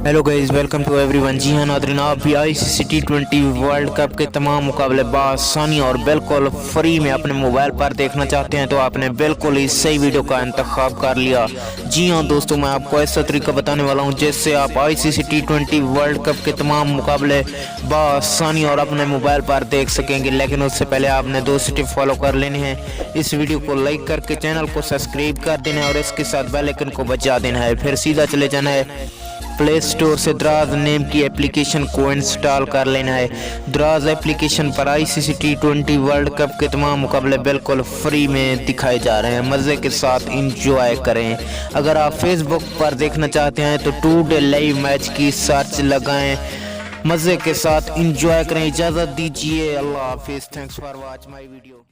Hello guys, welcome to everyone. जी हाँ नाज़रीन, आप भी ICC T20 वर्ल्ड कप के तमाम मुकाबले बआसानी और बिल्कुल फ्री में अपने मोबाइल पर देखना चाहते हैं तो आपने बिल्कुल ही सही वीडियो का इंतखाब कर लिया। जी हाँ दोस्तों, मैं आपको ऐसा तरीका बताने वाला हूँ जिससे आप ICC T20 वर्ल्ड कप के तमाम मुकाबले बआसानी और अपने मोबाइल पर देख सकेंगे। लेकिन उससे पहले आपने 2 स्टेप फॉलो कर लेने हैं। इस वीडियो को लाइक करके चैनल को सब्सक्राइब कर देना है और इसके साथ बेल आइकन को बजा देना है। फिर सीधा चले जाना है प्ले स्टोर से दराज नेम की एप्लीकेशन को इंस्टॉल कर लेना है। दराज एप्लीकेशन पर ICC T20 वर्ल्ड कप के तमाम मुकाबले बिल्कुल फ्री में दिखाए जा रहे हैं। मज़े के साथ इंजॉय करें। अगर आप फेसबुक पर देखना चाहते हैं तो टुडे लाइव मैच की सर्च लगाएं। मज़े के साथ इंजॉय करें। इजाज़त दीजिए। अल्लाह हाफिज़। Thanks for watch my video.